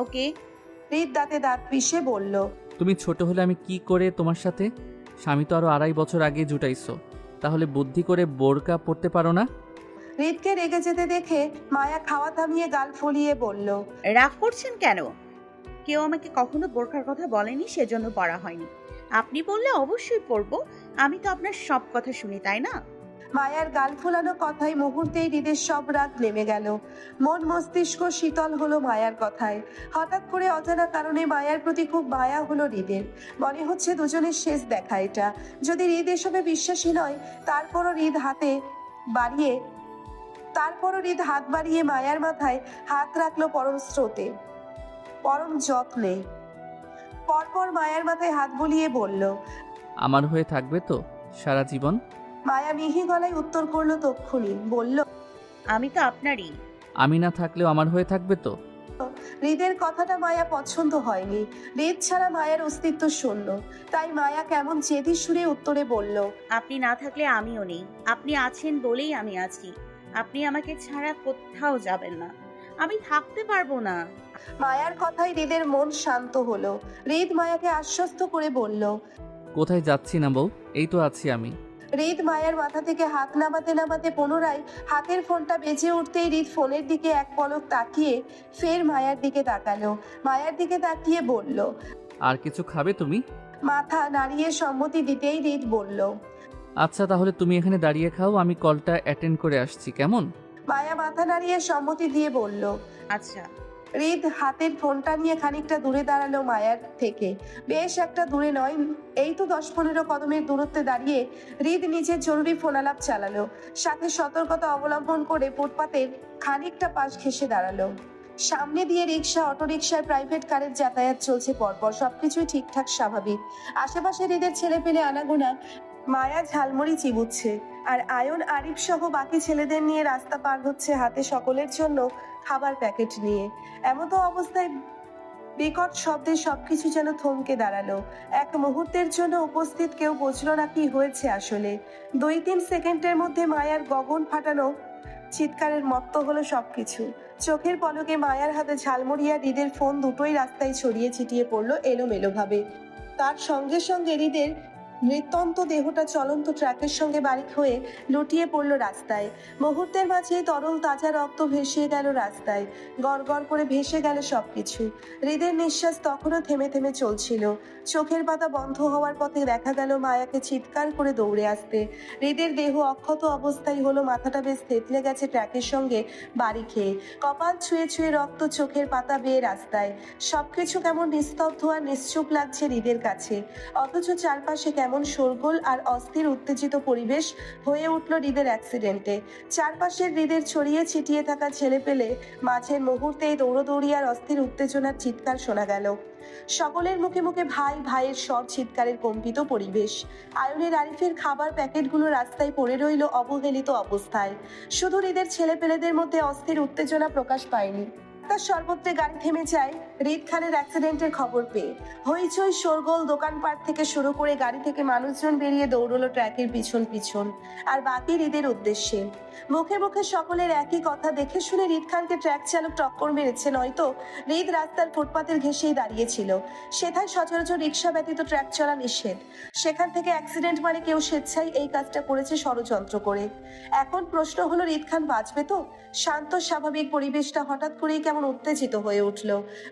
ওকে। হৃদ দাঁতে দাঁত পিষে বলল। তুমি ছোট হলে আমি কি করে তোমার সাথে? স্বামী তো আরো 2.5 বছর আগে জুটাইছো, তাহলে বুদ্ধি করে বোরকা পরতে পারো না? হৃদকে রেগে যেতে দেখে মায়া খাওয়া থামিয়ে গাল ফুলিয়ে বলল। রাগ করছেন কেন? কেউ আমাকে কখনো বোরখার কথা বলেনি, সেজন্য পড়া হয়নি। আপনি বললে অবশ্যই পড়বো। আমি তো আপনার সব কথা শুনি, তাই না? মায়ার গাল ফোলানো কথায় মুহূর্তেই হৃদের সব রাগ নেমে গেল। মন মস্তিষ্ক শীতল হলো মায়ার কথায়। হঠাৎ করে অজানা কারণে মায়ার প্রতি খুব মায়া হলো হৃদের। মনে হচ্ছে দুজনের শেষ দেখা এটা। যদি হৃদ এসবে বিশ্বাসী নয়, বাড়িয়ে তারপরও হৃদ হাত বাড়িয়ে মায়ার মাথায় হাত রাখলো পরম স্রোতে, পরম যত্নে। পরপর মায়ার মাথায় হাত বুলিয়ে বলল। আমার হয়ে থাকবে তো সারা জীবন? মায়া মিহি গলায় উত্তর করলো তক্ষুনি, বলল। আমি তো আপনারই। আমি না থাকলেও আমার হয়ে থাকবে তো? হৃদের কথাটা মায়া পছন্দ হয়নি। হৃদ ছাড়া মায়ের অস্তিত্ব শূন্য। তাই মায়া কেমন জেদি সুরে উত্তরে বলল। আপনি না থাকলে আমিও নেই। আপনি আছেন বলেই আমি আছি। আপনি আমাকে ছাড়া কোথাও যাবেন না। আমি থাকতে পারবো না। মায়ার কথায় হৃদের মন শান্ত হলো। হৃদ মায়াকে আশ্বস্ত করে বলল। কোথায় যাচ্ছি না বউ, এই তো আছি আমি। হৃদ মায়ের মাথা থেকে হাত নামাতে নামাতে পুনরায় হাতের ফোনটা বেজে উঠতেই হৃদ ফোনের দিকে এক পলক তাকিয়ে ফের মায়ার দিকে তাকালো। মায়ার দিকে তাকিয়ে বলল। আর কিছু খাবে তুমি? মাথা নাড়িয়ে সম্মতি দিতেই হৃদ বলল। আচ্ছা তাহলে তুমি এখানে দাঁড়িয়ে খাও, আমি কলটা অ্যাটেন্ড করে আসছি, কেমন? মায়া মাথা নাড়িয়ে সম্মতি দিয়ে বলল। আচ্ছা। হৃদ হাতের ফোনটা নিয়ে খানিকটা দূরে দাঁড়ালো মায়ার থেকে। বেশ একটা দূরে নয়, এই তো 10-15 কদমের দূরত্বে দাঁড়িয়ে হৃদ নিজের জরুরি ফোন আলাপ চালালো। সাথে সতর্কতা অবলম্বন করে ফুটপাতের খানিকটা পাশ ঘেঁষে দাঁড়ালো। সামনে দিয়ে রিক্সা, অটোরিকশার, প্রাইভেট কারের যাতায়াত চলছে পরপর। সবকিছুই ঠিকঠাক স্বাভাবিক। আশেপাশে হৃদের ছেলে পেলে আনাগোনা। মায়া ঝালমুড়ি চিবুচ্ছে, আর আয়ন, আরিফ সহ বাকি ছেলেদের নিয়ে রাস্তা পার হচ্ছে হাতে সকলের জন্য খাবার প্যাকেট নিয়ে। এমতো অবস্থায় বিকট শব্দে সবকিছু যেন থমকে দাঁড়ালো। এক মুহূর্তের জন্য উপস্থিত কেউ বুঝলো না কি হয়েছে আসলে। 2-3 সেকেন্ডের মধ্যে মায়ার গগন ফাটানো চিৎকারের মত্ত হলো সবকিছু। চোখের পলকে মায়ার হাতে ঝালমুড়ি আর হৃদের ফোন দুটোই রাস্তায় ছড়িয়ে ছিটিয়ে পড়লো এলোমেলো ভাবে। তার সঙ্গে সঙ্গে হৃদের নৃত্যন্ত দেহটা চলন্ত ট্রাকের সঙ্গে বারিক হয়ে লুটিয়ে পড়লো রাস্তায়। মুহূর্তের মাঝেই তরল তাজা রক্ত ভেসে গেল রাস্তায়। গড় গড় করে ভেসে গেল সবকিছু। হৃদের নিঃশ্বাস তখনও থেমে থেমে চলছিল। চোখের পাতা বন্ধ হওয়ার পথে দেখা গেল মায়াকে চিৎকার করে দৌড়ে আসতে। হৃদের দেহ অক্ষত অবস্থায় হলো, মাথাটা বেশ থেতলে গেছে ট্র্যাকের সঙ্গে বাড়ি খেয়ে। কপাল ছুঁয়ে ছুঁয়ে রক্ত চোখের পাতা বেয়ে রাস্তায়। সবকিছু কেমন নিস্তব্ধ আর নিশ্চুপ লাগছে হৃদের কাছে। অথচ চারপাশে কেমন শোরগোল আর অস্থির উত্তেজিত পরিবেশ হয়ে উঠল হৃদের অ্যাক্সিডেন্টে। চারপাশের হৃদের ছড়িয়ে ছিটিয়ে থাকা ছেলে পেলে মাঝের মুহূর্তেই দৌড়দৌড়ি আর অস্থির উত্তেজনার চিৎকার শোনা গেল। সকলের মুখে মুখে ভাই ভাইয়ের স্বর, চিৎকারের কম্পিত পরিবেশ। আয়নের, আরিফের খাবার প্যাকেটগুলো রাস্তায় পড়ে রইল অবহেলিত অবস্থায়। শুধু হৃদের ছেলে পেলেদের মধ্যে অস্থির উত্তেজনা প্রকাশ পায়নি। তার সর্বত্রে গাড়ি থেমে যায় হৃদ খানের অ্যাক্সিডেন্টের খবর পেয়ে। হইচই শোরগোল, দোকানপাট থেকে শুরু করে গাড়ি থেকে মানুষজন বেরিয়ে দৌড়লো ট্র্যাকের পিছন পিছন, আর বাকি হৃদের উদ্দেশ্যে। মুখে মুখে সকলের একই কথা, দেখে শুনে হৃদ খানকে ট্র্যাক চালক টক্কর মেরেছে, নয়তো হৃদ রাস্তার ফুটপাতের ঘেঁষেই দাঁড়িয়েছিল। সেথায় সচরাচর রিক্সা ব্যতীত ট্র্যাক চলা নিষেধ। সেখান থেকে অ্যাক্সিডেন্ট মানে কেউ স্বেচ্ছায় এই কাজটা করেছে ষড়যন্ত্র করে। এখন প্রশ্ন হলো, হৃদ খান বাঁচবে তো? শান্ত স্বাভাবিক পরিবেশটা হঠাৎ করেই কেমন উত্তেজিত হয়ে উঠল।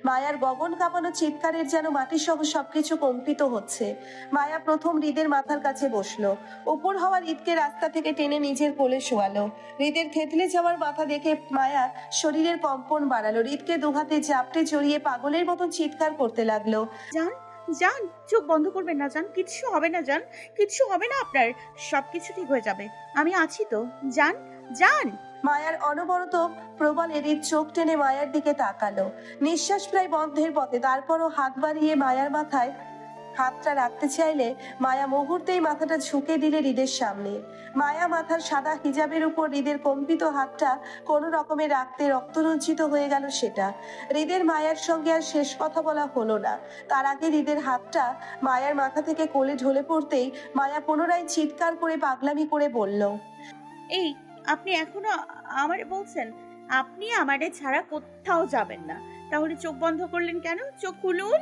মায়ার গগন কাঁপানো চিৎকারের যেন মাটিসহ সবকিছু কম্পিত হচ্ছে। মায়া প্রথম হৃদের মাথার কাছে বসলো। উপর হওয়া হৃদকে রাস্তা থেকে টেনে নিজের কোলে শোয়ালো। হৃদের থেতলে যাওয়ার মাথা দেখে মায়া শরীরের কম্পন বাড়ালো। হৃদকে দুহাতে জাপটে জড়িয়ে পাগলের মতো চিৎকার করতে লাগলো। যান, যান, চোখ বন্ধ করবেন না যান। কিচ্ছু হবে না যান, কিচ্ছু হবে না আপনার। সবকিছু ঠিক হয়ে যাবে। আমি আছি তো। যান, যান। মায়ার অনবরত প্রবলে হৃদ চোখ টেনে মায়ার দিকে তাকালো। নিঃশ্বাস প্রায় বন্ধের পথে। তারপরও হাত বাড়িয়ে মায়ার মাথায় হাতটা রাখতে চাইলে মায়া মুহূর্তেই মাথাটা ঝুঁকে দিলে হৃদের সামনে। মায়া মাথার সাদা হিজাবের উপর হৃদের কম্পিত হাতটা কোনো রকমে রাখতে রক্তরঞ্জিত হয়ে গেল সেটা। হৃদের মায়ার সঙ্গে আর শেষ কথা বলা হলো না। তার আগে হৃদের হাতটা মায়ার মাথা থেকে কোলে ঢলে পড়তেই মায়া পুনরায় চিৎকার করে পাগলামি করে বলল। এই, আপনি এখনো আমারে বলছেন? আপনি আমারে ছাড়া কোথাও যাবেন না। তাহলে চোখ বন্ধ করলেন কেন? চোখ খুলুন,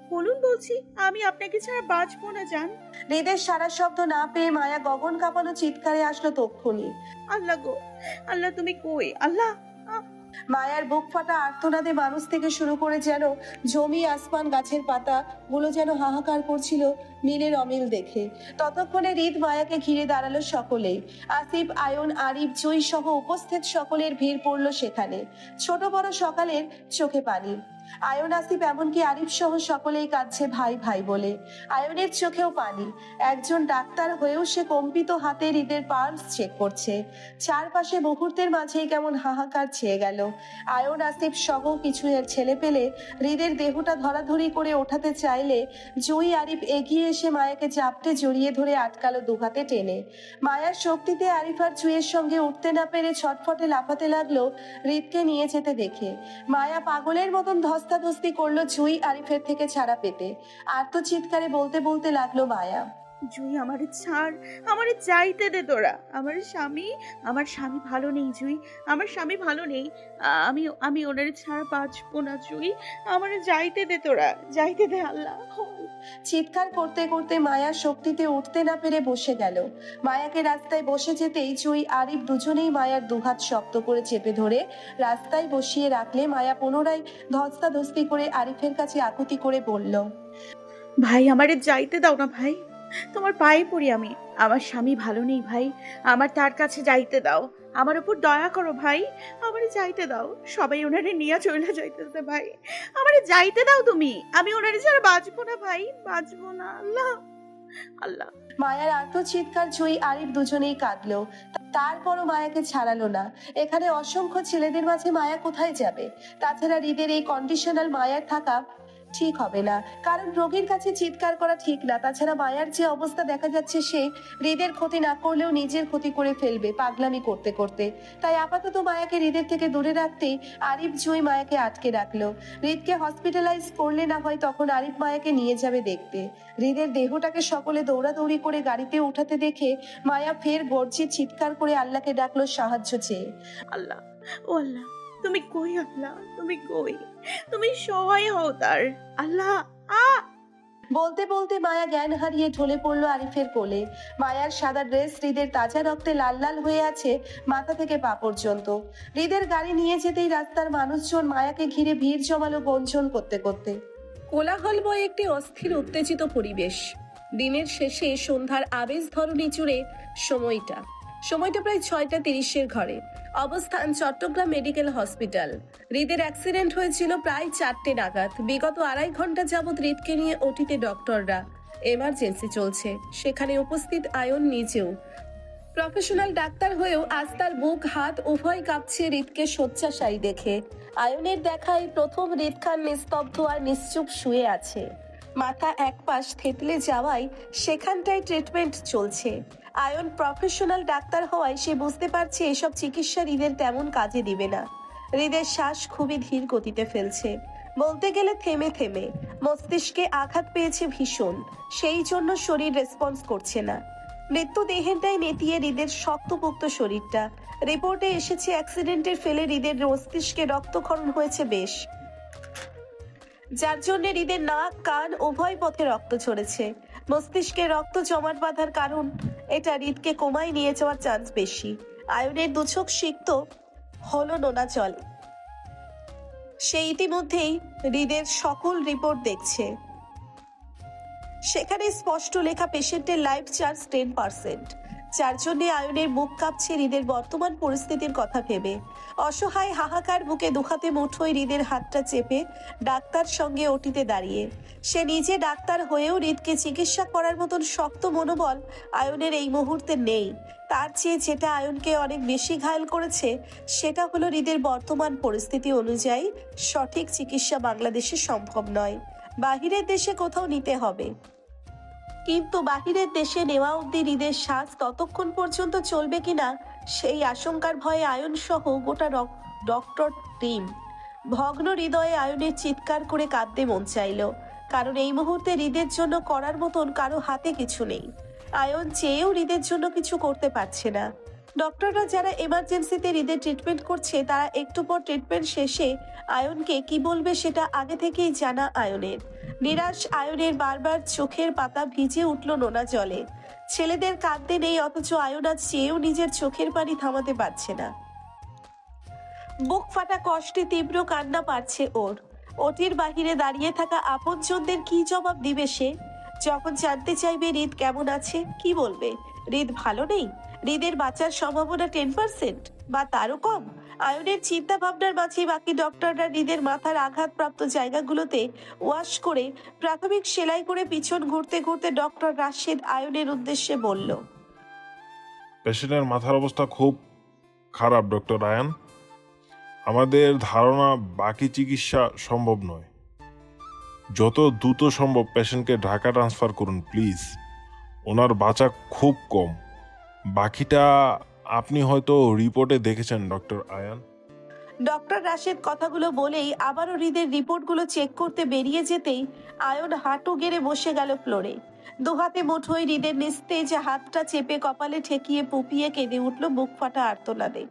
খুলুন বলছি। আমি আপনাকে ছাড়া বাঁচবো না জান। হৃদের সারা শব্দ না পেয়ে মায়া গগন কাঁপানো চিৎকারে আসলো তক্ষুনি। আল্লাহ গো, আল্লাহ তুমি কই? আল্লাহ! মায়ার বুক ফাটা আর্তনাদে মানুষ থেকে শুরু করে যেন জমি আসমান গাছের পাতা গুলো যেন হাহাকার করছিল মিলের অমিল দেখে। ততক্ষণে হৃদ মায়াকে ঘিরে দাঁড়ালো সকলেই। আসিফ, আয়ন, আরিফ, জুই সহ উপস্থিত সকলের ভিড় পড়লো সেখানে। ছোট বড় সকালের চোখে পানি। আয়ন, আসিফ, এমনকি আরিফ সহ সকলেই কাঁদছে ভাই ভাই বলে। আয়নের চোখেও পানি। একজন ডাক্তার হয়েও সে কম্পিত হাতে হৃদের পালস চেক করছে। চারপাশে মুহূর্তের মাঝেই কেমন হাহাকার ছেয়ে গেল। আয়ন, আসিফ সহ কিছু ছেলে পেলে হৃদের দেহটা ধরাধরি করে ওঠাতে চাইলে জুই, আরিফ এগিয়ে এসে মায়াকে চাপটে জড়িয়ে ধরে আটকালো দুহাতে টেনে। মায়ার শক্তিতে আরিফ আর জুইয়ের সঙ্গে উঠতে না পেরে ছটফটে লাফাতে লাগলো হৃদকে নিয়ে যেতে দেখে। মায়া পাগলের মতন ধস্তাধস্তি করলো জুই আরিফের থেকে ছাড়া পেতে। আর্তচিৎকারে বলতে বলতে লাগলো মায়া, জুই আমারে ছাড়, আমারে যাইতে দে তোরা। আমার স্বামী ভালো নেই জুই, আমার স্বামী ভালো নেই। আমি আমি ওনারে ছাড়া বাঁচবো না জুই। আমারে যাইতে দে তোরা, যাইতে দে আল্লাহ। চিৎকার করতে করতে মায়া শক্তিতে উঠতে না পেরে বসে গেল। মায়াকে রাস্তায় বসে যেতেই জুই, আরিফ দুজনেই মায়ার দুহাত শক্ত করে চেপে ধরে রাস্তায় বসিয়ে রাখলে মায়া পুনরায় ধস্তাধস্তি করে আরিফের কাছে আকুতি করে বলল, ভাই আমারে যাইতে দাও না ভাই, তোমার পায়ে পড়ি আমি। আমার স্বামী ভালো নেই ভাই, আমার তার কাছে যাইতে দাও। আমার উপর দয়া করো ভাই, আমারে যাইতে দাও। সবাই ওনারে নিয়ে চলে যাইতেছে ভাই, আমারে যাইতে দাও তুমি। আমি ওনারে ছাড়া বাঁচবো না ভাই, বাঁচবো না। আল্লাহ, আল্লাহ। মায়ার আর্তচিৎকার জুই, আরিফ দুজনেই কাঁদলো। তারপরও মায়াকে ছাড়ালো না। এখানে অসংখ্য ছেলেদের মাঝে মায়া কোথায় যাবে? তাছাড়া হৃদের এই কন্ডিশনাল মায়ার থাকা ঠিক হবে না, কারণ রোগীর কাছে চিৎকার করা ঠিক না। তাছাড়া মায়ার যে অবস্থা দেখা যাচ্ছে, সে হৃদের ক্ষতি না করলেও নিজের ক্ষতি করে ফেলবে পাগলামি করতে করতে। তাই আপাতত মায়াকে হৃদের থেকে দূরে রাখতেই আরিফ, জুই মায়াকে আটকে রাখলো। হৃদকে হসপিটালাইজ করলে না হয় তখন আরিফ মায়াকে নিয়ে যাবে দেখতে। হৃদের দেহটাকে সকলে দৌড়াদৌড়ি করে গাড়িতে উঠাতে দেখে মায়া ফের গর্জে চিৎকার করে আল্লাহকে ডাকলো সাহায্য চেয়ে। আল্লাহ, ও আল্লাহ, তুমি কই? আল্লাহ তুমি কই? তুমি সহায় হও তার। আল্লাহ। বলতে বলতে মায়া জ্ঞান হারিয়ে ঢলে পড়লো আরিফের কোলে। মায়ার সাদা ড্রেস হৃদের তাজা রক্তে লাল লাল হয়ে আছে মাথা থেকে পা পর্যন্ত। হৃদের গাড়ি নিয়ে যেতেই রাস্তার মানুষজন মায়াকে ঘিরে ভিড় জমালো গঞ্জন করতে করতে। কোলাহলময় একটি অস্থির উত্তেজিত পরিবেশ। দিনের শেষে সন্ধ্যার আবেশ ধরনী জুড়ে সময়টা প্রায় 6:30 ঘরে। অবস্থান চট্টগ্রাম মেডিকেল হসপিটাল। হৃদের অ্যাক্সিডেন্ট হয়েছিল প্রায় 4টে নাগাদ। বিগত 2.5 ঘন্টা যাবৎ হৃদকে নিয়ে ওটিতে ডক্টররা, এমার্জেন্সি চলছে। সেখানে উপস্থিত আয়ন নিজেও। প্রফেশনাল ডাক্তার হয়েও আজ তার বুক হাত উভয় কাঁপছে হৃদকে শয্যাশায়ী দেখে। আয়নের দেখায় প্রথম হৃদ খান নিস্তব্ধ আর নিশ্চুপ শুয়ে আছে। মাথা এক পাশ থেতলে যাওয়ায় সেখানটায় ট্রিটমেন্ট চলছে। আয়ন প্রফেশনাল ডাক্তার হওয়ায় সে বুঝতে পারছে এসব চিকিৎসা হৃদের তেমন কাজে দিবে না। হৃদের শ্বাস খুবই ধীর গতিতে ফেলছে, বলতে গেলে থেমে থেমে। মস্তিষ্কে আঘাত পেয়েছে ভীষণ, সেই জন্য শরীর রেসপন্স করছে না। মৃত্যুদেহেরটাই নেতিয়ে হৃদের শক্তপোক্ত শরীরটা। রিপোর্টে এসেছে অ্যাক্সিডেন্টের ফেলে হৃদের মস্তিষ্কে রক্তক্ষরণ হয়েছে বেশ, যার জন্য হৃদের নাক কান উভয় পথে রক্ত ঝরেছে। মস্তিষ্কে রক্ত জমাট বাঁধার কারণ এটা হৃদকে কোমায় নিয়ে যাওয়ার চান্স বেশি। আয়নের দুচোখ সিক্ত হলো নোনা জল। সে ইতিমধ্যেই হৃদের সকল রিপোর্ট দেখছে। সেখানে স্পষ্ট লেখা পেশেন্টের লাইফ চান্স 10%, যার জন্য আয়নের বুক কাঁপছে হৃদের বর্তমান পরিস্থিতির কথা ভেবে। অসহায় হাহাকার বুকে দুহাতে মুঠোয় হৃদের হাতটা চেপে ডাক্তার সঙ্গে ওটিতে দাঁড়িয়ে। সে নিজে ডাক্তার হয়েও হৃদকে চিকিৎসা করার মতন শক্ত মনোবল আয়নের এই মুহূর্তে নেই। তার চেয়ে যেটা আয়নকে অনেক বেশি ঘায়েল করেছে সেটা হলো হৃদের বর্তমান পরিস্থিতি অনুযায়ী সঠিক চিকিৎসা বাংলাদেশে সম্ভব নয়, বাহিরের দেশে কোথাও নিতে হবে। কিন্তু বাহিরের দেশে নেওয়া অবধি হৃদের শ্বাস ততক্ষণ পর্যন্ত চলবে কিনা সেই আশঙ্কার ভয়ে আয়ন সহ গোটা ডক্টর টিম। ভগ্ন হৃদয়ে আয়নের চিৎকার করে কাঁদতে মন চাইল, কারণ এই মুহূর্তে হৃদের জন্য করার মতন কারো হাতে কিছু নেই। আয়ন চেয়েও হৃদের জন্য কিছু করতে পারছে না। ডক্টররা যারা এমার্জেন্সিতে হৃদের ট্রিটমেন্ট করছে তারা একটু পর ট্রিটমেন্ট শেষে আয়নকে কি বলবে সেটা আগে থেকেই জানা আয়নের। নিরাশ আয়নের বারবার চোখের পাতা ভিজে উঠল নোনা জলে। ছেলেদের কাঁদতে নেই, অথচ আয়ন আজ চেয়েও নিজের চোখের পানি থামাতে পারছে না। বুক ফাটা কষ্টে তীব্র কান্না পাচ্ছে ওর। ওটির বাহিরে দাঁড়িয়ে থাকা আপনজনদের কি জবাব দিবে সে? যখন জানতে চাইবে হৃদ কেমন আছে, কি বলবে? হৃদ ভালো নেই? হৃদের বাঁচার সম্ভাবনা 10% বা তারও কম? আয়নের চিন্তা ভাবনার মাঝে বাকি ডক্টররা হৃদের মাথার আঘাতপ্রাপ্ত জায়গাগুলোতে ওয়াশ করে প্রাথমিক সেলাই করে পিছন ঘুরতে ঘুরতে ডক্টর রাশেদ আয়নের উদ্দেশ্যে বলল, পেশেন্টের মাথার অবস্থা খুব খারাপ ডক্টর আয়ান। আমাদের ধারণা বাকি চিকিৎসা সম্ভব নয়। যত দ্রুত সম্ভব পেশেন্টকে ঢাকা ট্রান্সফার করুন প্লিজ। ওনার বাঁচা খুব কম। বাকিটা আপনি হয়তো রিপোর্টে দেখেছেন ডক্টর আয়ান। ডক্টর রাশেদ কথাগুলো বলেই আবারও হৃদের রিপোর্টগুলো চেক করতে বেরিয়ে যেতেই আয়ন হাঁটু গেড়ে বসে গেল ফ্লোরে। দুহাতে মুঠোয় হৃদের নিস্তেজ হাতটা চেপে কপালে ঠেকিয়ে পুপিয়ে কেঁদে উঠল বুক ফাটা আর্তনাদে।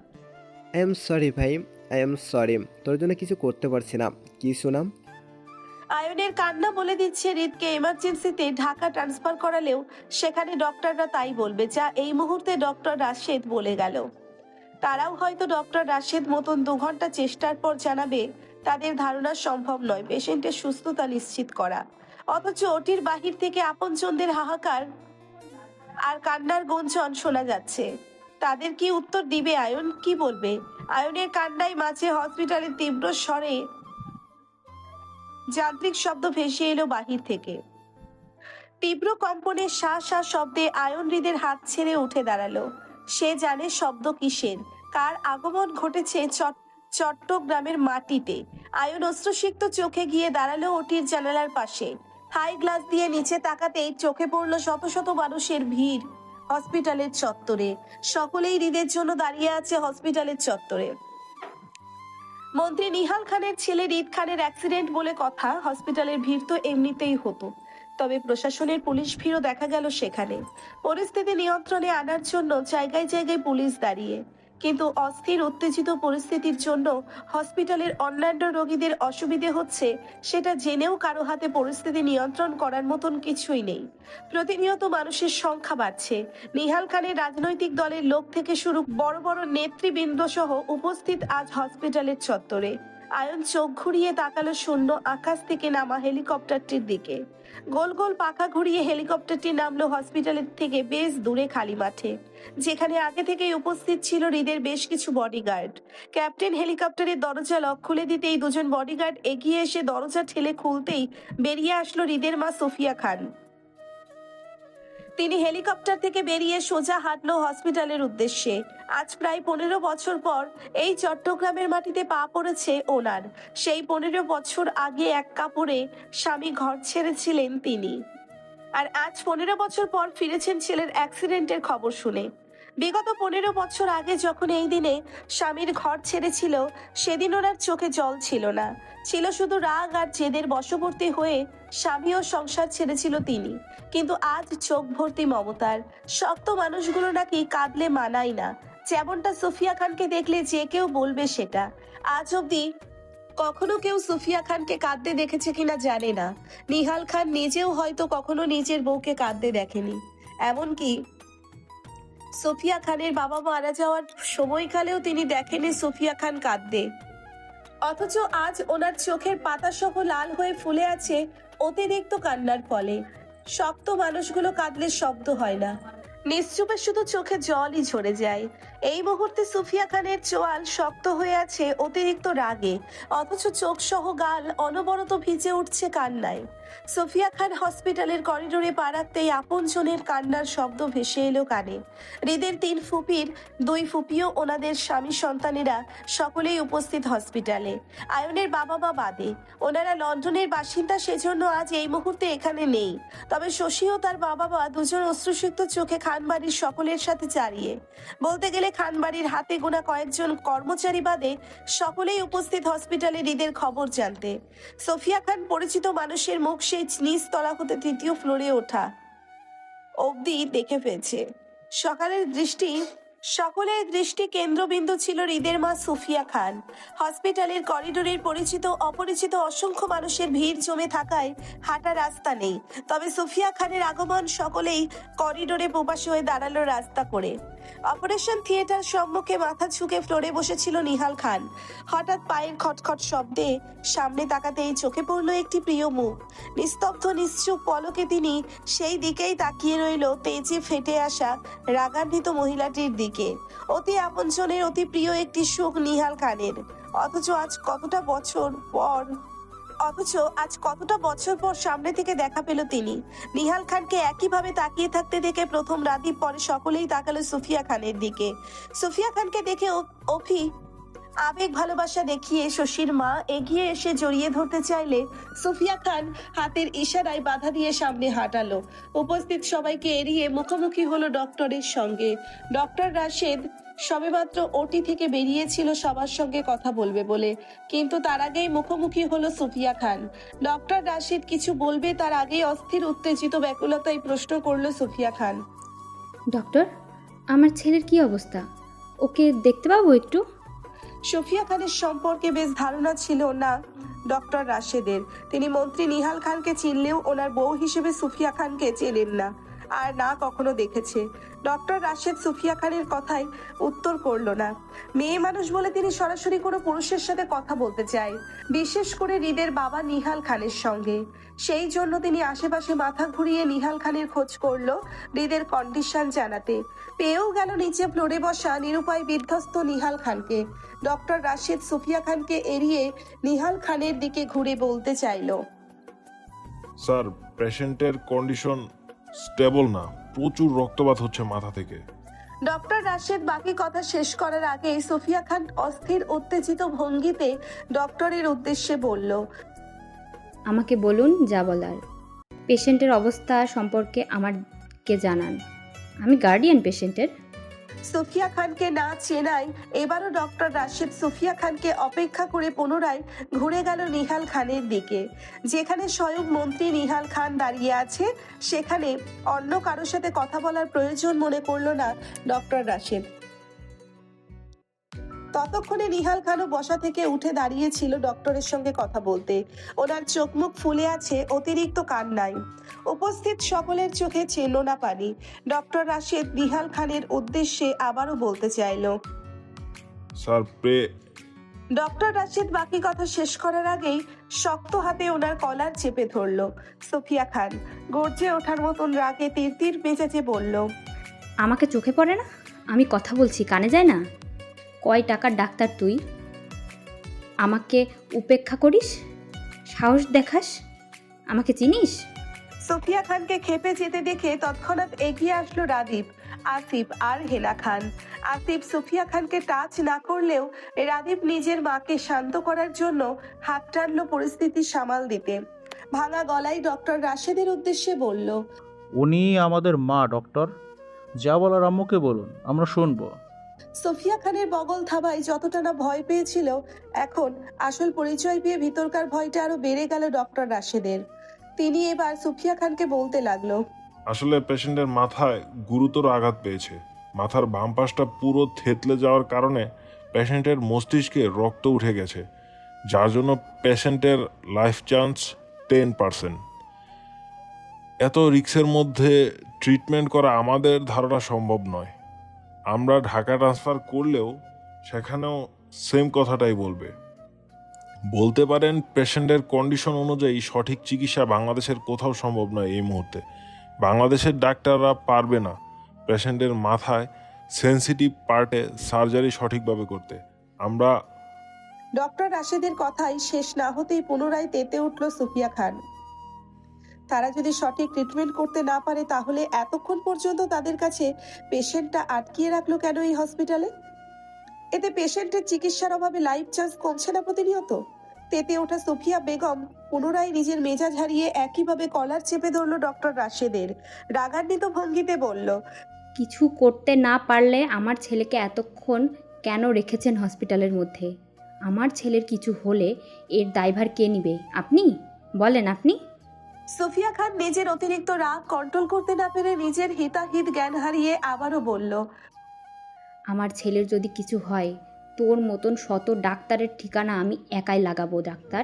আই এম সরি ভাই, আই এম সরি। তোর জন্য কিছু করতে পারছি না। কি শোনাম? আয়নের কান্না বলে দিচ্ছে হৃদকে এমার্জেন্সিতে ঢাকা ট্রান্সফার করালেও সেখানে ডক্টররা তাই বলবে যা এই মুহূর্তে ডক্টর রাশেদ বলে গেল। তারাও হয়তো ডক্টর রাশেদ মতন 2 ঘন্টা চেষ্টার পর জানাবে তাদের ধারণা সম্ভব নয় পেশেন্টের সুস্থতা নিশ্চিত করা। অথচ ওটির বাহির থেকে আপনজনদের হাহাকার আর কান্নার গুঞ্জন শোনা যাচ্ছে। তাদের কি উত্তর দিবে আয়ন? কি বলবে? আয়নের কান্নায় মাঝে হসপিটালের তীব্র স্বরে যান্ত্রিক শব্দ ভেসে এলো বাহির থেকে। তীব্র কম্পনে শা শা শব্দে আয়ন হৃদের হাত ছেড়ে উঠে দাঁড়ালো। সে জানে শব্দ কিসের, কার আগমন ঘটেছে চট্টগ্রামের মাটিতে। আয়ন অশ্রুসিক্ত চোখে গিয়ে দাঁড়ালো ওটির জানালার পাশে। হাই গ্লাস দিয়ে নিচে তাকাতেই চোখে পড়ল শত শত মানুষের ভিড় হসপিটালের চত্বরে। সকলেই হৃদের জন্য দাঁড়িয়ে আছে হসপিটালের চত্বরে। মন্ত্রী নিহাল খানের ছেলে হৃদ খানের অ্যাক্সিডেন্ট বলে কথা। হসপিটালের ভিড় তো এমনিতেই হতো, তবে প্রশাসনের পুলিশ ভিড়ও দেখা গেল সেখানে। পরিস্থিতি নিয়ন্ত্রণে আনার জন্য জায়গায় জায়গায় পুলিশ দাঁড়িয়ে। কিন্তু অস্থির উত্তেজিত পরিস্থিতির জন্য হসপিটালের অন্যান্য রোগীদের অসুবিধে হচ্ছে সেটা জেনেও কারো হাতে পরিস্থিতি নিয়ন্ত্রণ করার মতন কিছুই নেই। প্রতিনিয়ত মানুষের সংখ্যা বাড়ছে। নিহাল খানের রাজনৈতিক দলের লোক থেকে শুরু বড় বড় নেতৃবৃন্দ সহ উপস্থিত আজ হসপিটালের চত্বরে। আয়ন চোখ ঘুরিয়ে তাকালো শূন্য আকাশ থেকে নামা হেলিকপ্টারটির দিকে। গোল গোল পাখা ঘুরিয়ে হেলিকপ্টারটি নামলো হসপিটালের থেকে বেশ দূরে খালি মাঠে, যেখানে আগে থেকেই উপস্থিত ছিল হৃদের বেশ কিছু বডিগার্ড। ক্যাপ্টেন হেলিকপ্টারের দরজা লক খুলে দিতেই 2জন বডিগার্ড এগিয়ে এসে দরজা ঠেলে খুলতেই বেরিয়ে আসলো হৃদের মা সোফিয়া খান। তিনি হেলিকপ্টার থেকে বেরিয়ে সোজা হাঁটলো হসপিটালের উদ্দেশ্যে। আজ প্রায় 15 বছর পর এই চট্টগ্রামের মাটিতে পা পড়েছে ওনার। সেই 15 বছর আগে এক কাপড়ে স্বামী ঘর ছেড়েছিলেন তিনি, আর আজ 15 বছর পর ফিরেছেন ছেলের অ্যাক্সিডেন্টের খবর শুনে। বিগত 15 বছর আগে যখন এই দিনে স্বামীর ঘর ছেড়েছিল, সেদিন ওনার চোখে জল ছিল না, ছিল শুধু রাগ আর জেদের বশবর্তী হয়ে স্বামী ও সংসার ছেড়েছিল তিনি। কিন্তু আজ চোখ ভর্তি মমতার। শক্ত মানুষগুলো নাকি কাঁদলে মানায় না, যেমনটা সুফিয়া খানকে দেখলে যে কেউ বলবে সেটা। আজ অব্দি কখনো কেউ সুফিয়া খানকে কাঁদতে দেখেছে কিনা জানে না। নিহাল খান নিজেও হয়তো কখনো নিজের বউকে কাঁদতে দেখেনি। এমনকি সুফিয়া খানের বাবা মারা যাওয়ার সময়কালেও তিনি দেখেনি সুফিয়া খান কাঁদতে। অথচ আজ ওনার চোখের পাতা সহ লাল হয়ে ফুলে আছে অতিরিক্ত কান্নার ফলে। শক্ত মানুষগুলো কাঁদলে শব্দ হয় না, নিশ্চুপে শুধু চোখে জলই ঝরে যায়। এই মুহূর্তে সুফিয়া খানের চোয়াল শক্ত হয়ে আছে অতিরিক্ত রাগে, অথচ চোখ সহ গাল অনবরত ভিজে উঠছে কান্নায়। সুফিয়া খান হসপিটালের করিডোরে পা রাখতেই আপনজনের কান্নার শব্দ ভেসে এলো কানে। হৃদের 3 ফুপির 2 ফুপিও ওনাদের স্বামী সন্তানেরা সকলেই উপস্থিত হসপিটালে। আয়নের বাবা মা বাদে। ওনারা লন্ডনের বাসিন্দা, সেজন্য আজ এই মুহূর্তে এখানে নেই। তবে শশী ও তার বাবা মা 2জন অশ্রুসিক্ত চোখে খানবাড়ির সকলের সাথে দাঁড়িয়ে। বলতে গেলে খানবাড়ির হাতে গোনা কয়েকজন কর্মচারী বাদে সকলেই উপস্থিত হসপিটালে হৃদের খবর জানতে। সোফিয়া খান পরিচিত মানুষের মুখ সেই নিচ তলা হতে 3য় ফ্লোরে ওঠা অবধি দেখে ফেলছে। সকালের দৃষ্টি সকলের দৃষ্টি কেন্দ্রবিন্দু ছিল হৃদের মা সুফিয়া খান। হসপিটালের করিডোরের পরিচিত অপরিচিত অসংখ্য মানুষের ভিড় জমে থাকায় হাঁটা রাস্তা নেই, তবে সুফিয়া খানের আগমন সকলেই করিডোরে প্রবাসী হয়ে দাঁড়ালো রাস্তা করে। অপারেশন থিয়েটার সম্মুখে মাথা ঝুঁকে ফ্লোরে বসেছিল নিহাল খান। হঠাৎ পায়ের খটখট শব্দে সামনে তাকাতেই চোখে পড়ল একটি প্রিয় মুখ। নিস্তব্ধ নিশ্চুপ পলকে তিনি সেই দিকেই তাকিয়ে রইল তেজে ফেটে আসা রাগান্বিত মহিলাটির দিকে। অতি আপনজনের অতি প্রিয় একটি সুখ নিহাল খানের। অথচ আজ কতটা বছর পর সামনে থেকে দেখা পেল তিনি। নিহাল খানকে একইভাবে তাকিয়ে থাকতে দেখে প্রথম রাদীপ, পরে সকলেই তাকালো সুফিয়া খানের দিকে। সুফিয়া খানকে দেখে অভি আবেগ ভালোবাসা দেখিয়ে শশীর মা এগিয়ে এসে জড়িয়ে ধরতে চাইলে সুফিয়া খান হাতের ইশারায় বাধা দিয়ে সামনে হাঁটালো। উপস্থিত সবাইকে এড়িয়ে মুখোমুখি হলো ডক্টরের সঙ্গে। ডক্টর রাশেদ সবেমাত্র ওটি থেকে বেরিয়েছিল সবার সঙ্গে কথা বলবে বলে, কিন্তু তার আগেই মুখোমুখি হলো সুফিয়া খান। ডক্টর রাশেদ কিছু বলবে তার আগেই অস্থির উত্তেজিত ব্যাকুলতায় প্রশ্ন করলো সুফিয়া খান। ডক্টর, আমার ছেলের কি অবস্থা? ওকে দেখতে পাবো একটু? সুফিয়া খানের সম্পর্কে বেশ ধারণা ছিল না ডক্টর রাশেদের। তিনি মন্ত্রী নিহাল খানকে চিনলেও ওনার বউ হিসেবে সুফিয়া খানকে চেনেন না, আর না কখনো দেখেছে। ডক্টর রাশেদ সুফিয়া খানের কথায় উত্তর করলো না। মেয়ে মানুষ বলে তিনি সরাসরি কোনো পুরুষের সাথে কথা বলতে চায়, বিশেষ করে হৃদের বাবা নিহাল খানের সঙ্গে। সেই জন্য তিনি আশেপাশে মাথা ঘুরিয়ে নিহাল খানের খোঁজ করলো হৃদের কন্ডিশন জানাতে। পেয়েও গেল নিচে ফ্লোরে বসা নিরুপায় বিধ্বস্ত নিহাল খানকে। ডক্টর রাশেদ সুফিয়া খানকে এড়িয়ে নিহাল খানের দিকে ঘুরে বলতে চাইলো, স্যার, পেশেন্টের কন্ডিশন স্টেবল না, প্রচুর রক্তপাত হচ্ছে মাথা থেকে। ডক্টর রাশেদ বাকি কথা শেষ করার আগেই সুফিয়া খান অস্থির উত্তেজিত ভঙ্গিতে ডক্টরের উদ্দেশ্যে বলল, আমাকে বলুন যা বলার। পেশেন্টের অবস্থা সম্পর্কে আমাকে জানান। আমি গার্ডিয়ান পেশেন্টের। সুফিয়া খানকে না চেনায় এবারও ডক্টর রাশেদ সুফিয়া খানকে অপেক্ষা করে পুনরায় ঘুরে গেল নিহাল খানের দিকে। যেখানে স্বয়ং মন্ত্রী নিহাল খান দাঁড়িয়ে আছে, সেখানে অন্য কারোর সাথে কথা বলার প্রয়োজন মনে করলো না ডক্টর রাশেদ। ততক্ষণে নিহাল খানও বসা থেকে উঠে দাঁড়িয়েছিল ডক্টরের সঙ্গে কথা বলতে। ওনার চোখ মুখ ফুলে আছে অতিরিক্ত কান্নায়। উপস্থিত সকলের চোখে ছিল না পানি। ডক্টর রাশেদ নিহাল খানের উদ্দেশ্যে আবারও বলতে চাইল, স্যার, ডক্টর রাশেদ বাকি কথা শেষ করার আগেই শক্ত হাতে ওনার কলার চেপে ধরলো। সুফিয়া খান গর্জে ওঠার মতন রাগে তীর তীর মেজাজে বলল, আমাকে চোখে পড়ে না? আমি কথা বলছি, কানে যায় না? কয় টাকার ডাক্তার তুই? আমাকে উপেক্ষা করিস, সাহস দেখাস? আমাকে চিনিস? সুফিয়া খানকে খেপে যেতে দেখে তৎক্ষণাৎ এগিয়ে আসলো রাদীপ, আসিফ আর হেনা খান। আসিফ সুফিয়া খানকে টাচ না করলেও রাদীপ নিজের মাকে শান্ত করার জন্য হাত টানলো পরিস্থিতি সামাল দিতে। ভাঙা গলায় ডক্টর রাশেদের উদ্দেশ্যে বলল, উনি আমাদের মা ডক্টর, যা বলার আম্মুকে বলুন, আমরা শুনবো। সুফিয়া খানের বগল থাবায় যতটা না ভয় পেয়েছিল, এখন আসল পরিচয় পেয়ে ভিতরকার ভয়টা আরো বেড়ে গেল ডক্টর রাশেদের। তিনি এবার সুফিয়া খানকে বলতে লাগলো, আসলে পেশেন্টের মাথায় গুরুতর আঘাত পেয়েছে। মাথার বাম পাশটা পুরো থেতলে যাওয়ার কারণে পেশেন্টের মস্তিষ্কে রক্ত উঠে গেছে, যার জন্য পেশেন্টের লাইফ চান্স 10%। এত রিস্কের মধ্যে ট্রিটমেন্ট করা আমাদের ধারণা সম্ভব নয়। আমরা ঢাকা ট্রান্সফার করলেও সেখানেও সেম কথাটাই বলতে পারেন পেশেন্টের কন্ডিশন অনুযায়ী সঠিক চিকিৎসা বাংলাদেশের কোথাও সম্ভব নয় এই মুহূর্তে। বাংলাদেশের ডাক্তাররা পারবে না পেশেন্টের মাথায় সেন্সিটিভ পার্টে সার্জারি সঠিকভাবে করতে। আমরা ডক্টর রাশেদের কথাই শেষ না হতেই পুনরায় তেতে উঠল সুফিয়া খান। তারা যদি সঠিক ট্রিটমেন্ট করতে না পারে, তাহলে এতক্ষণ পর্যন্ত তাদের কাছে পেশেন্টটা আটকিয়ে রাখলো কেন এই হসপিটালে? এতে পেশেন্টের চিকিৎসার অভাবে লাইফ চান্স কমছে না প্রতিনিয়ত? তেতে ওঠা সুফিয়া বেগম পুনরায় নিজের মেজাজ হারিয়ে একইভাবে কলার চেপে ধরলো ডক্টর রাশেদের। রাগান্বিত ভঙ্গিতে বলল, কিছু করতে না পারলে আমার ছেলেকে এতক্ষণ কেন রেখেছেন হসপিটালের মধ্যে? আমার ছেলের কিছু হলে এর দায়ভার কে নেবে? আপনি বলেন, আপনি? সুফিয়া খান নিজের অতিরিক্ত রাগ কন্ট্রোল করতে না পেরে নিজের হিতাহিত জ্ঞান হারিয়ে আবারও বলল, আমার ছেলের যদি কিছু হয়, তোর মতন শত ডাক্তারের ঠিকানা আমি একাই লাগাবো ডাক্তার।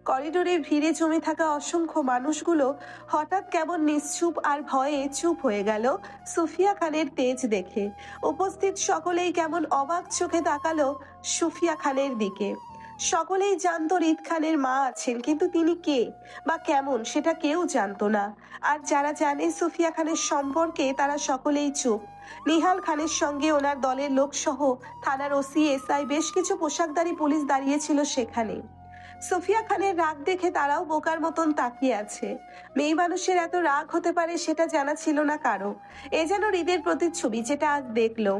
করিডোরে ভিড়ে জমে থাকা অসংখ্য মানুষগুলো হঠাৎ কেমন নিশ্চুপ আর ভয়ে চুপ হয়ে গেল সুফিয়া খানের তেজ দেখে। উপস্থিত সকলেই কেমন অবাক চোখে তাকালো সুফিয়া খানের দিকে। সকলেই জানতো হৃদ খানের মা আছেন, কিন্তু তিনি কে বা কেমন সেটা কেউ জানতো না। আর যারা জানে সুফিয়া খানের সম্পর্কে তারা সকলেই চুপ। নিহাল খানের সঙ্গে ওনার দলের লোকসহ থানার ওসি, এসআই, বেশ কিছু পোশাকধারী পুলিশ দাঁড়িয়েছিল সেখানে। সুফিয়া খানের রাগ দেখে তারাও বোকার মতন তাকিয়ে আছে। মেয়ে মানুষের এত রাগ হতে পারে সেটা জানা ছিল না কারো। এ যেন হৃদের প্রতিচ্ছবি যেটা আজ দেখলো।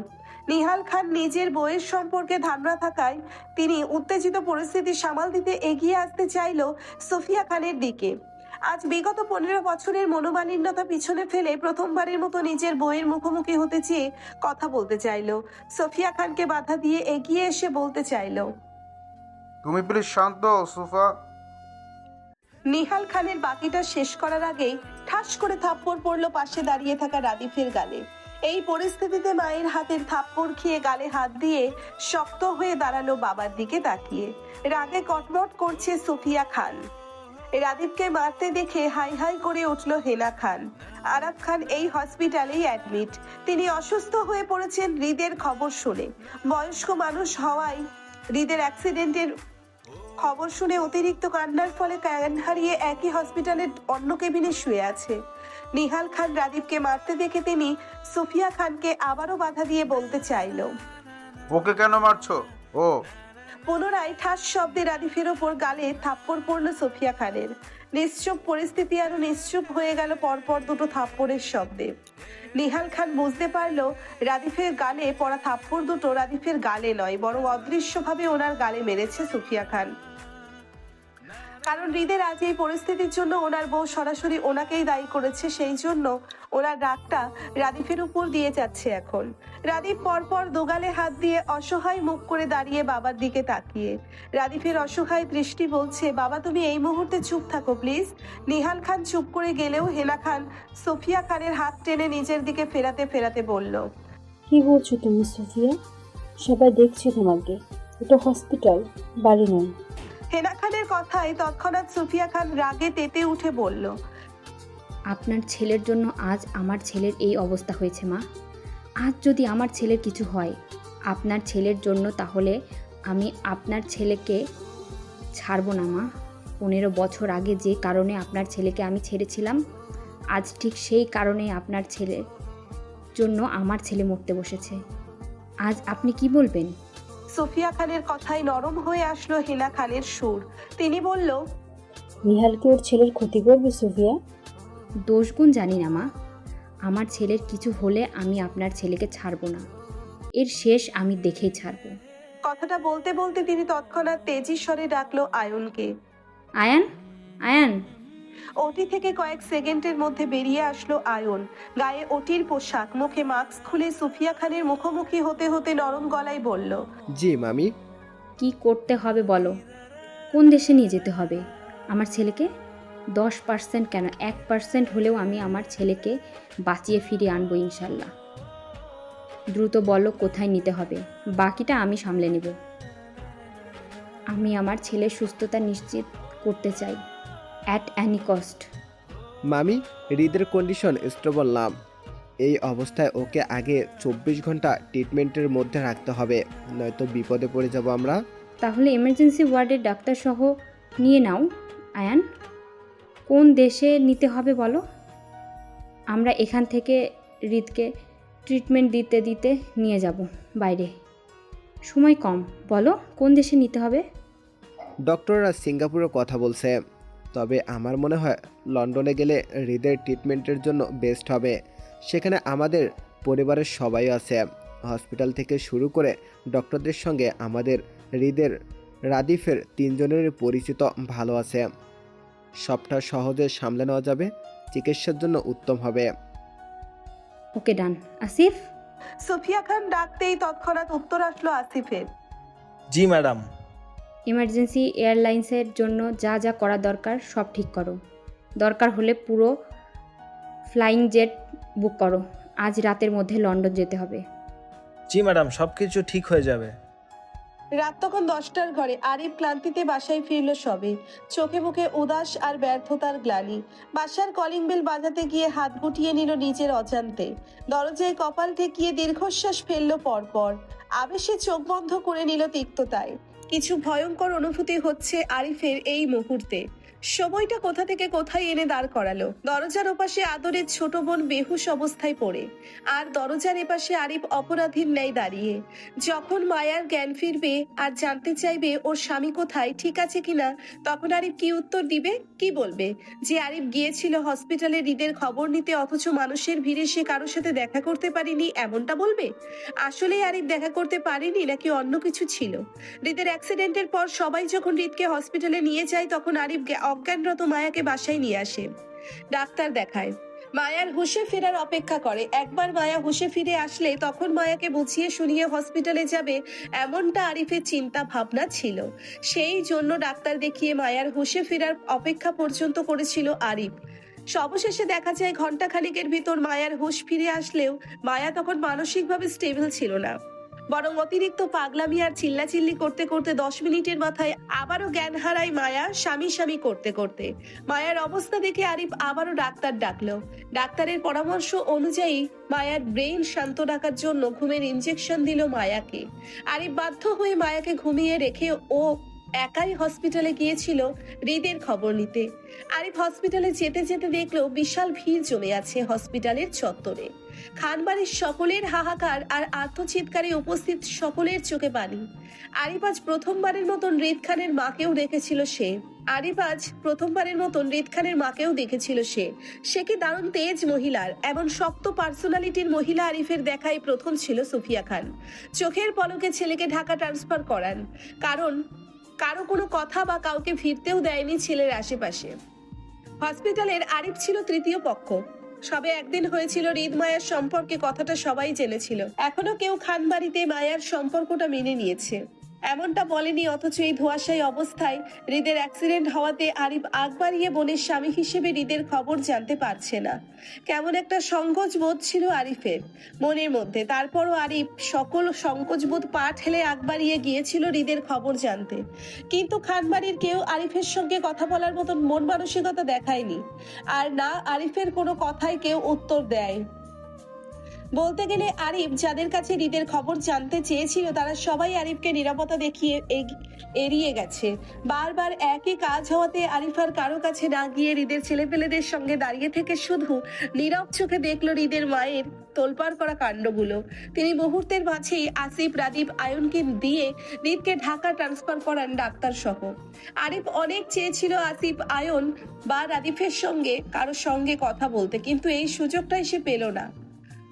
নিহাল খান নিজের বইয়ের সম্পর্কে ধারণা থাকায় তিনি উত্তেজিত পরিস্থিতি সামাল দিতে এগিয়ে আসতে চাইল সুফিয়া খানের দিকে। আজ বিগত 15 বছরের মনোমালিন্যতা পিছনে ফেলে প্রথমবারের মতো নিজের বইয়ের মুখোমুখি হতে চেয়ে কথা বলতে চাইল। সুফিয়া খানকে বাধা দিয়ে এগিয়ে এসে বলতে চাইল, তুমি প্লিজ শান্ত হও সুফা। নিহাল খানের বাকিটা শেষ করার আগেই ঠাস করে থাপ্পড় পড়ল পাশে দাঁড়িয়ে থাকা রাদিফের গালে। এই পরিস্থিতিতে মায়ের হাতের থাপ্পড় খেয়ে গালে হাত দিয়ে শক্ত হয়ে দাঁড়ালো বাবার দিকে তাকিয়ে। রাগে কটমট করছে সুফিয়া খান। রাদীপকে মারতে দেখে হাই হাই করে উঠল হেনা খান। আরাব খান এই হসপিটালেই অ্যাডমিট। তিনি অসুস্থ হয়ে পড়েছেন হৃদের খবর শুনে। বয়স্ক মানুষ হওয়ায় হৃদের অ্যাক্সিডেন্টের খবর শুনে অতিরিক্ত কান্নার ফলে জ্ঞান হারিয়ে একই হসপিটালের অন্য কেবিনে শুয়ে আছে। নিহাল খান রাদীপকে মারতে দেখে তিনি সুফিয়া খানকে আবারও বাধা দিয়ে বলতে চাইল, ওকে কেন মারছো? ও পুনরায় ঠাস শব্দে রাদীফের ওপর গালে থাপ্পড় পড়ল সুফিয়া খানের। নিশ্চুপ পরিস্থিতি আরো নিশ্চুপ হয়ে গেল পরপর দুটো থাপ্পড়ের শব্দে। নিহাল খান বুঝতে পারল রাদীফের গালে পড়া থাপ্পড় দুটো রাদীফের গালে নয়, বরং অদৃশ্যভাবে ওনার গালে মেরেছে সুফিয়া খান। কারণ হৃদের আজ এই পরিস্থিতির জন্য ওনার বউ সরাসরি ওনাকেই দায়ী করেছে, সেই জন্য ওনার রাগটা রাদীফের উপর দিয়ে যাচ্ছে এখন। রাদীপ পরপর দোগালে হাত দিয়ে অসহায় মুখ করে দাঁড়িয়ে বাবার দিকে তাকিয়ে। রাদীফের অসহায় দৃষ্টি বলছে, বাবা তুমি এই মুহূর্তে চুপ থাকো প্লিজ। নিহাল খান চুপ করে গেলেও হেনা খান সুফিয়া খানের হাত টেনে নিজের দিকে ফেরাতে ফেরাতে বলল, কি বলছো তুমি সুফিয়া? সবাই দেখছে তোমাকে, এটা হসপিটাল, বাড়ি নয়। হেনা খানের কথায় তৎক্ষণাৎ সুফিয়া খান রাগে তেতে উঠে বলল, আপনার ছেলের জন্য আজ আমার ছেলের এই অবস্থা হয়েছে মা। আজ যদি আমার ছেলের কিছু হয় আপনার ছেলের জন্য, তাহলে আমি আপনার ছেলেকে ছাড়বো না মা। 15 বছর আগে যে কারণে আপনার ছেলেকে আমি ছেড়েছিলাম, আজ ঠিক সেই কারণে আপনার ছেলের জন্য আমার ছেলে মরতে বসেছে। আজ আপনি কি বলবেন? সুফিয়া খানের কথায় নরম হয়ে আসলো হেনা খানের সুর। তিনি বলল, নিহালকে ওর ছেলের ক্ষতি করবে সুফিয়া? দোষগুণ জানি না মা, আমার ছেলের কিছু হলে আমি আপনার ছেলেকে ছাড়বো না। এর শেষ আমি দেখেই ছাড়বো। কথাটা বলতে বলতে তিনি তৎক্ষণাৎ তেজি স্বরে ডাকলো আয়নকে। আয়ান, আয়ান। ওটি থেকে কয়েক সেকেন্ডের মধ্যে বেরিয়ে আসলো আয়ন। গায়ে ওটির পোশাক, মুখে মাস্ক খুলে সুফিয়া খানের মুখোমুখি হতে হতে নরম গলায় বলল, জি মামি। কি করতে হবে বলো? কোন দেশে নিয়ে যেতে হবে আমার ছেলেকে? 10% কেন 1% হলেও আমি আমার ছেলেকে বাঁচিয়ে ফিরিয়ে আনবো ইনশাল্লাহ। দ্রুত বলো কোথায় নিতে হবে, বাকিটা আমি সামলে নেব। আমি আমার ছেলের সুস্থতা নিশ্চিত করতে চাই, অ্যাট অ্যানি কস্ট। মামি, হৃদের কন্ডিশন স্টেবল না। এই অবস্থায় ওকে আগে 24 ঘন্টা ট্রিটমেন্টের মধ্যে রাখতে হবে, নয়তো বিপদে পড়ে যাব আমরা। তাহলে এমার্জেন্সি ওয়ার্ডের ডাক্তার সহ নিয়ে নাও আয়ান। কোন দেশে নিতে হবে বলো? আমরা এখান থেকে হৃদকে ট্রিটমেন্ট দিতে দিতে নিয়ে যাব বাইরে। সময় কম, বলো কোন দেশে নিতে হবে? ডক্টররা সিঙ্গাপুরের কথা বলছে, তবে আমার মনে হয় লন্ডনে গেলে হৃদের ট্রিটমেন্টের জন্য বেস্ট হবে। সেখানে আমাদের পরিবারের সবাই আছে। হসপিটাল থেকে শুরু করে ডক্টরদের সঙ্গে আমাদের হৃদের রাদীফের 3 জনের পরিচিত ভালো আছে। সবটা সহজে সামলে নেওয়া যাবে, চিকিৎসার জন্য উত্তম হবে। ওকে ডান। আসিফ? সুফিয়া খান ডাকতেই তৎক্ষণাৎ উত্তর আসলো আসিফের। জি ম্যাডাম। এমার্জেন্সি এয়ারলাইন্সের জন্য যা যা করা দরকার সব ঠিক করো। দরকার হলে পুরো ফ্লাইং জেট বুক করো। আজ রাতের মধ্যে লন্ডন যেতে হবে। জি ম্যাডাম, সব কিছু ঠিক হয়ে যাবে। রাত তখন 10টার ঘরে। আরিফ ক্লান্তিতে বাসায় ফিরল সবে, চোখে মুখে উদাস আর ব্যর্থতার গ্লানি। বাসার কলিং বেল বাজাতে গিয়ে হাত গুটিয়ে নিল নিজের অজান্তে। দরজায় কপাল ঠেকিয়ে দীর্ঘশ্বাস ফেলল পরপর। আবেশে চোখ বন্ধ করে নিল তিক্ততায়। কিছু ভয়ঙ্কর অনুভূতি হচ্ছে আরিফের এই মুহূর্তে। সময়টা কোথা থেকে কোথায় এনে দাঁড় করালো। দরজার ওপাশে আদরের ছোট বোন বেহুশ অবস্থায় পড়ে, আর দরজার এপাশে আরিফ অপরাধীর ন্যায় দাঁড়িয়ে। যখন মায়ার জ্ঞান ফিরবে আর জানতে চাইবে ওর স্বামী কোথায়, ঠিক আছে কিনা, তখন আরিফ কি উত্তর দিবে, কি বলবে? যে আরিফ গিয়েছিল হসপিটালে হৃদের খবর নিতে, অথচ মানুষের ভিড়ে সে কারোর সাথে দেখা করতে পারেনি, এমনটা বলবে? আসলে আরিফ দেখা করতে পারেনি নাকি অন্য কিছু ছিল? হৃদের অ্যাক্সিডেন্টের পর সবাই যখন হৃদকে হসপিটালে নিয়ে যায়, তখন আরিফ অজ্ঞানরত মায়াকে বাসায় নিয়ে আসে, ডাক্তার দেখায়। মায়ার হুঁশে ফেরার অপেক্ষা করে। একবার মায়া হুঁশে ফিরে আসলে তখন মায়াকে বুঝিয়ে শুনিয়ে হসপিটালে যাবে, এমনটা আরিফের চিন্তা ভাবনা ছিল। সেই জন্য ডাক্তার দেখিয়ে মায়ার হুঁশে ফেরার অপেক্ষা পর্যন্ত করেছিল আরিফ। অবশেষে দেখা যায় ঘন্টাখানেকের ভিতর মায়ার হুঁশ ফিরে আসলেও মায়া তখন মানসিকভাবে স্টেবল ছিল না, বরং অতিরিক্ত পাগলামি আর চিল্লাচিল্লি করতে করতে 10 মিনিটের মাথায় আবারও জ্ঞান হারায় মায়া, স্বামী স্বামী করতে করতে। মায়ার অবস্থা দেখে আরিফ আবারও ডাক্তার ডাকলো। ডাক্তারের পরামর্শ অনুযায়ী মায়ার ব্রেন শান্ত রাখার জন্য ঘুমের ইনজেকশন দিল মায়াকে। আরিফ বাধ্য হয়ে মায়াকে ঘুমিয়ে রেখে ও একাই হসপিটালে গিয়েছিল হৃদের খবর নিতে। আরিফ হসপিটালে যেতে যেতে দেখলো বিশাল ভিড় জমে আছে হসপিটালের চত্বরে। খানবাড়ির সকলের হাহাকার আর আর্তচিৎকারে উপস্থিত সকলের চোখে পানি। আরিফ আজ প্রথমবারের মতন হৃদ খানের মাকেও দেখেছিল সে। সে কি দারুণ তেজ মহিলার, এমন শক্ত পার্সোনালিটির মহিলা আরিফের দেখাই প্রথম ছিল সুফিয়া খান। চোখের পলকে ছেলেকে ঢাকা ট্রান্সফার করান, কারণ কারো কোনো কথা বা কাউকে ফিরতেও দেয়নি ছেলের আশেপাশে। হসপিটালের আরিফ ছিল তৃতীয় পক্ষ। সবে একদিন হয়েছিল হৃদ মায়ার সম্পর্কে, কথাটা সবাই জেনেছিল। এখনো কেউ খানবাড়িতে মায়ার সম্পর্কটা মেনে নিয়েছে এমনটা বলেনি, অথচ এই ধোঁয়াশায়ী অবস্থায় হৃদের অ্যাক্সিডেন্ট হওয়াতে আরিফ আগ বাড়িয়ে বোনের স্বামী হিসেবে হৃদের খবর জানতে পারছে না। কেমন একটা সংকোচ বোধ ছিল আরিফের মনের মধ্যে। তারপরও আরিফ সকল সংকোচবোধ পা ঠেলে আগ বাড়িয়ে গিয়েছিল হৃদের খবর জানতে। কিন্তু খানবাড়ির কেউ আরিফের সঙ্গে কথা বলার মতন মন মানসিকতা দেখায়নি, আর না আরিফের কোনো কথায় কেউ উত্তর দেয়। বলতে গেলে আরিফ যাদের কাছে হৃদের খবর জানতে চেয়েছিল তারা সবাই আরিফকে নিরাপত্তা দেখিয়ে এড়িয়ে গেছে। বারবার একই কাজ হওয়াতে আরিফ আর কারো কাছে না গিয়ে হৃদের ছেলেপেলেদের সঙ্গে দাঁড়িয়ে থেকে শুধু নীরব চোখে দেখলো হৃদের মায়ের তোলপাড় করা কাণ্ডগুলো। তিনি মুহূর্তের মাঝেই আসিফ, রাদীপ, আয়নকে দিয়ে হৃদকে ঢাকা ট্রান্সফার করান ডাক্তার সহ। আরিফ অনেক চেয়েছিল আসিফ, আয়ন বা রাদীপের সঙ্গে কারোর সঙ্গে কথা বলতে, কিন্তু এই সুযোগটাই সে পেল না।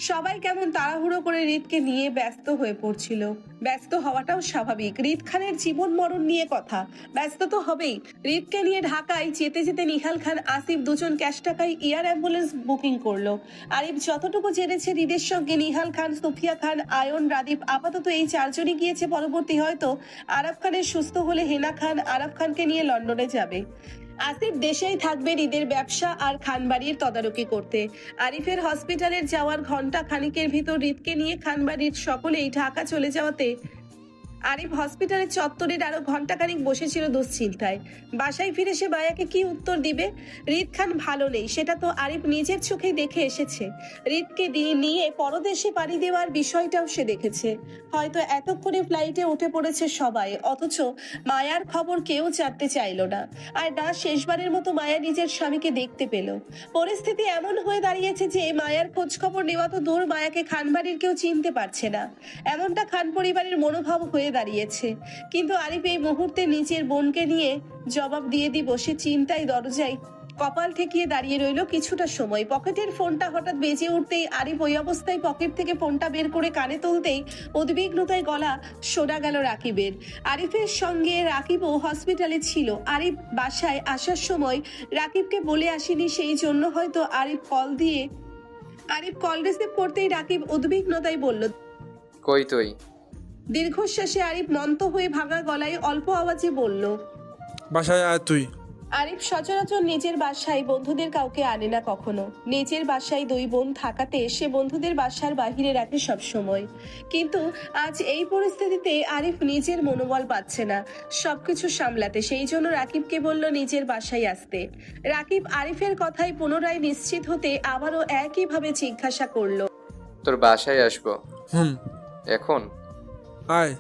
সবাই কেমন তাড়াহুড়ো করে হৃদকে নিয়ে ব্যস্ত হয়ে পড়ছিল। ব্যস্ত হওয়াটাও স্বাভাবিক, হৃদ খানের জীবন মরণ নিয়ে কথা, ব্যস্ত তো হবেই। হৃদকে নিয়ে ঢাকায় যেতে যেতে নিহাল খান, আসিফ দুজন ক্যাশ টাকায় এয়ার অ্যাম্বুলেন্স বুকিং করলো। আরিফ যতটুকু জেনেছে হৃদের সঙ্গে নিহাল খান, সুফিয়া খান, আয়ন, রাদীপ, আপাতত এই 4 জনই গিয়েছে। পরবর্তী হয়তো আরাফ খানের সুস্থ হলে হেনা খান আরাফ খানকে নিয়ে লন্ডনে যাবে। আসিফ দেশেই থাকবে হৃদের ব্যবসা আর খানবাড়ির তদারকি করতে। আরিফের হসপিটালের যাওয়ার ঘন্টা খানিকের ভিতর হৃদকে নিয়ে খানবাড়ির সকলেই ঢাকা চলে যাওয়াতে আরিফ হসপিটালের চত্বরের আরো ঘন্টাখানিক বসেছিল দুশ্চিন্তায়। বাসায় ফিরে সে মায়াকে কি উত্তর দিবে? হৃদ খান ভালো নেই, সেটা তো আরিফ নিজের চোখেই দেখে এসেছে। হৃদকে নিয়ে পরদেশে পাড়ি দেওয়ার বিষয়টাও সে দেখেছে। হয়তো এতক্ষণে ফ্লাইটে উঠে পড়েছে সবাই, অথচ মায়ার খবর কেউ জানতে চাইল না। আর না শেষবারের মতো মায়া নিজের স্বামীকে দেখতে পেল। পরিস্থিতি এমন হয়ে দাঁড়িয়েছে যে মায়ার খোঁজ খবর নেওয়া তো দূর, মায়াকে খানবাড়ির কেউ চিনতে পারছে না। এমনটা খান পরিবারের মনোভাব হয়ে দাঁড়িয়েছে। কিন্তু আরিফ এই মুহূর্তে নিজের বোনকে নিয়ে জবাব দিয়ে দিব সে চিন্তায় দরজায় কপাল ঠেকিয়ে দাঁড়িয়ে রইল কিছুটা সময়। পকেটের ফোনটা হঠাৎ বেজে উঠতেই আরিফ ওই অবস্থায় পকেট থেকে ফোনটা বের করে কানে তুলতেই উদ্বিগ্নতায় গলা শোনা গেল রাকিবের। আরিফের সঙ্গে রাকিবও হসপিটালে ছিল। আরিফ বাসায় আসার সময় রাকিবকে বলে আসেনি, সেই জন্য হয়তো আরিফ কল রিসিভ করতেই রাকিব উদ্বিগ্নতায় বলল, কই তুই? দীর্ঘশ্বাসে আরিফ মন্ত হয়ে ভাঙা গলায় অল্প আওয়াজে বলল, বাসায় আয় তুই। আরিফ সচরাচর নিজের বাসায় বন্ধুদের কাউকে আনে না কখনো। নিজের বাসায় 2 বোন থাকাতে সে বন্ধুদের বাসার বাহিরে রাখে সব সময়। কিন্তু আজ এই পরিস্থিতিতে আরিফ নিজের মনোবল পাচ্ছে না সবকিছু সামলাতে, সেই জন্য রাকিবকে বলল নিজের বাসায় আসতে। রাকিব আরিফের কথায় পুনরায় নিশ্চিত হতে আবারও একইভাবে জিজ্ঞাসা করলো, তোর বাসায় আসবো এখন? আয়।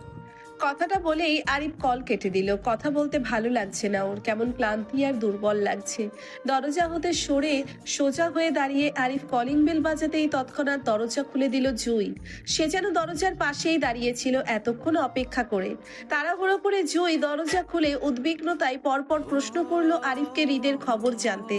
কথাটা বলেই আরিফ কল কেটে দিল। কথা বলতে ভালো লাগছে না ওর, কেমন ক্লান্তি আর দুর্বল লাগছে। দরজা হতে সরে সোজা হয়ে দাঁড়িয়ে আরিফ কলিং বেল বাজাতেই তৎক্ষণাৎ দরজা খুলে দিল জুই। সে যেন দরজার পাশেই দাঁড়িয়েছিল এতক্ষণ অপেক্ষা করে। তাড়াহুড়ো করে জুই দরজা খুলে উদ্বিগ্নতায় পরপর প্রশ্ন করলো আরিফকে হৃদের খবর জানতে।